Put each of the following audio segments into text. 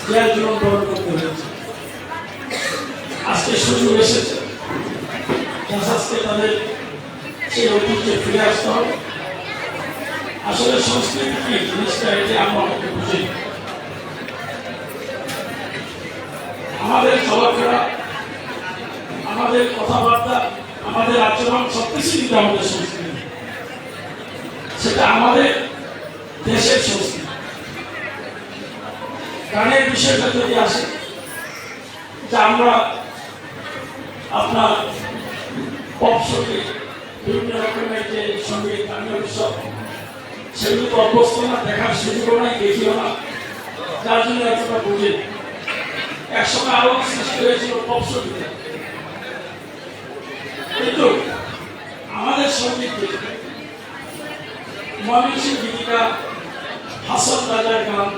Jail জীবন বরণ করতে হয়েছে। আজকে সুযোগ এসেছে আজকে তাদের সেই ঐতিহ্যে ফিরে আসতে হবে। আসলে সংস্কৃতি কি জিনিসটা এটা আমরা অনেকে বুঝি। আমাদের চলাফেরা, আমাদের কথাবার্তা, আমাদের আচরণ সবকিছু কিন্তু আমাদের সংস্কৃতি, সেটা আমাদের দেশের সংস্কৃতি। গানের বিষয়টা যদি আসে, যে আমরা আপনার পপ সঙ্গীত, বিভিন্ন রকমের যে সঙ্গীত, গানের উৎসব, সেগুলো তো অভ্যস্ত না, দেখার সুযোগও নাই, দেখিও না, যার জন্য এতটা বুঝে। একসময় আরো সৃষ্টি হয়েছিল পপ সঙ্গীত, কিন্তু আমাদের সঙ্গীত ময়মনসিংহ গীতিকা, হাসন রাজার গান,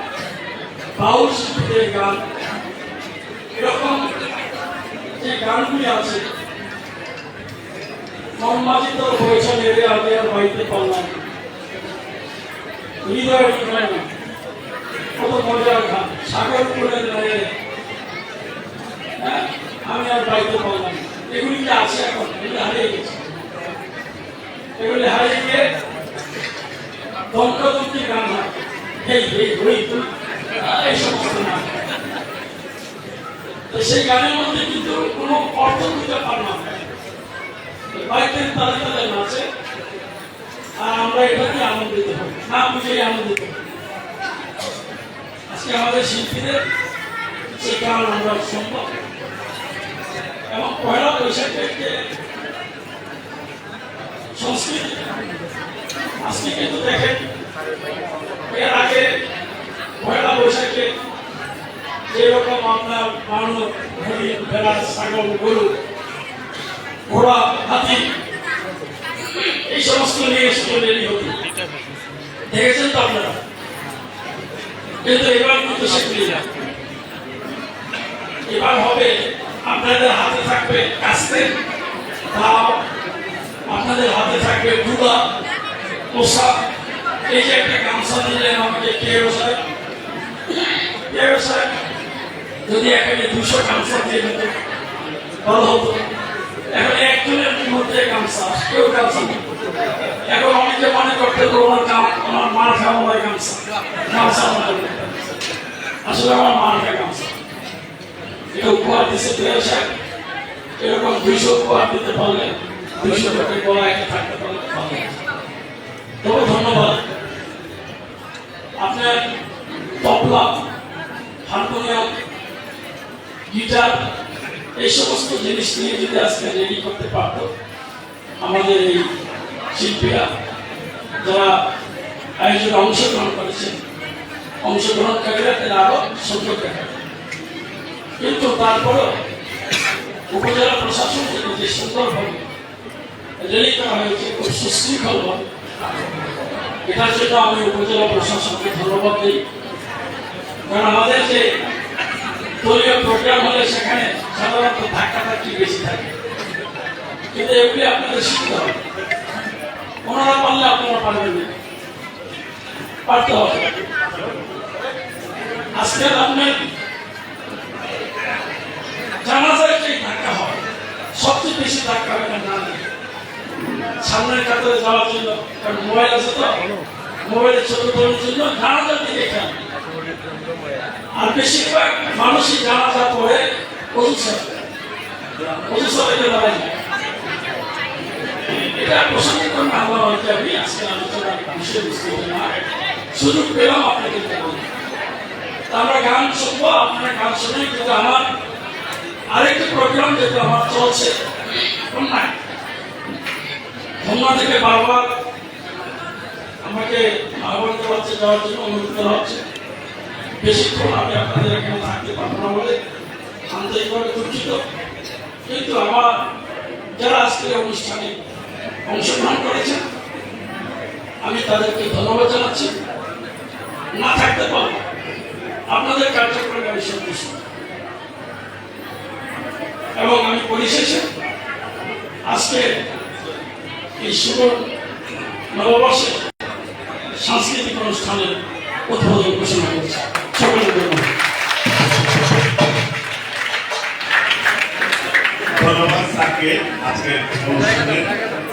বাউল শিল্পীদের গান, এরকম যে গানগুলি আছে, মনমাঝি তো হয়েছে নেড়ে আগে আর বাড়িতে পারলাম, হৃদয়ের হৃদয় না, কত মজার গান, সাগর করে নেড়ে আমি আর বাড়িতে পারলাম। এগুলি যে আছে এখন, এগুলি হারিয়ে গেছে। এগুলি হারিয়ে গিয়ে দন্তদন্তি গান হয়, এই এই সমস্ত গান। সেই গানের মধ্যে কিন্তু কোনো অর্থ দিতে পারলাম না, বাড়িতে তালে তালে নাচে, আর আমরা এটাকে আনন্দিত হই, না বুঝে আনন্দিত হই। আজকে আমাদের শিল্পীদের সেই গান আমরা সম্ভব। এবং পয়লা বৈশাখের যে সংস্কৃতি, আজকে কিন্তু দেখেন, এর আগে পয়লা বৈশাখে যেরকম আপনার মানব, হরিণ, ভেড়া, ছাগল, গরু, ঘোড়া, হাতি, এই সমস্ত নিয়ে রেডি হতো, দেখেছেন তো আপনারা। কিন্তু এবার কিন্তু সেগুলি না। এবার হবে আপনাদের হাতে থাকবে কাস্তে, দাও, আপনাদের হাতে থাকবে দুলা, পোশাক। এই যে একটা গামছা দিলেন আমাকে কেউ সাহেব, যদি এখানে 200 গামছা দিয়ে দিত ভালো হতো। এখন একজনের মধ্যে গামছা, কেউ গামছা নেই। এখন অনেকে মনে করতে আমার মার খাওয়া হয় গামছা, গামছা আসলে আমার মার খায় গামছা। এটা উপহার দিচ্ছে কেউ সাহেব, এরকম 200 উপহার দিতে পারলে 200 টাকা গলা একটা থাকতে পারলে ভালো। তবে ধন্যবাদ আপনার তবলা, হারমোনিয়াম, গিটার, এই সমস্ত জিনিস নিয়ে যদি আজকে রেডি করতে পারত আমাদের এই শিল্পীরা, যারা আয়োজনে অংশগ্রহণ করেছেন, অংশগ্রহণকারীরা তারা আরো সুন্দর দেখা। কিন্তু তারপরেও উপজেলা প্রশাসন থেকে যে সুন্দরভাবে রেডি করা হয়েছে, খুব সুশৃঙ্খলভাবে, এটার জন্য আমি উপজেলা প্রশাসনকে ধন্যবাদ দিই। কারণ আমাদের যে দলীয় প্রোগ্রাম হলে সেখানে সাধারণত ধাক্কাধাক্কি বেশি থাকে, কিন্তু এগুলি আপনাদের শিখতে হবে। ওনারা পারলে আপনারা পারবেন না, পারতে হবে। আজকের আপনার জানাজায় যে ধাক্কা হয়, সবচেয়ে বেশি ধাক্কা হবে না সামনের কাতারে যাওয়ার জন্য, কারণ মোবাইল আছে তো, মোবাইলের ছবি তোলার জন্য জানাজার দিকে খেয়াল। আর বেশিরভাগ মানুষই জানাজা পড়ে এটা প্রসঙ্গে কোন আল্লাহ আমি আজকে আলোচনার বিষয় বুঝতে না সুযোগ পেলাম আপনাকে। আমরা গান শুনবো, আপনারা গান শুনে, কিন্তু আমার আরেকটি প্রোগ্রাম যেটা আমার চলছে খুলনা থেকে বারবার আমাকে আহ্বান করা হচ্ছে, যাওয়ার জন্য অনুরোধ করা হচ্ছে। বেশিক্ষণ আমি আপনাদের এখানে থাকতে পারবো না বলে আন্তরিকভাবে দুঃখিত। কিন্তু আমার যারা আজকের অনুষ্ঠানে অংশগ্রহণ করেছেন, আমি তাদেরকে ধন্যবাদ জানাচ্ছি। না থাকতে পারবো, আপনাদের কার্যক্রমে আমি সন্তুষ্ট। এবং আমি পরিশেষে আজকে এই শুভ নববর্ষে সাংস্কৃতিক অনুষ্ঠানের উদ্বোধন ঘোষণা করছি। সকলের ধন্যবাদ। ধন্যবাদ স্যারকে আজকের অনুষ্ঠানে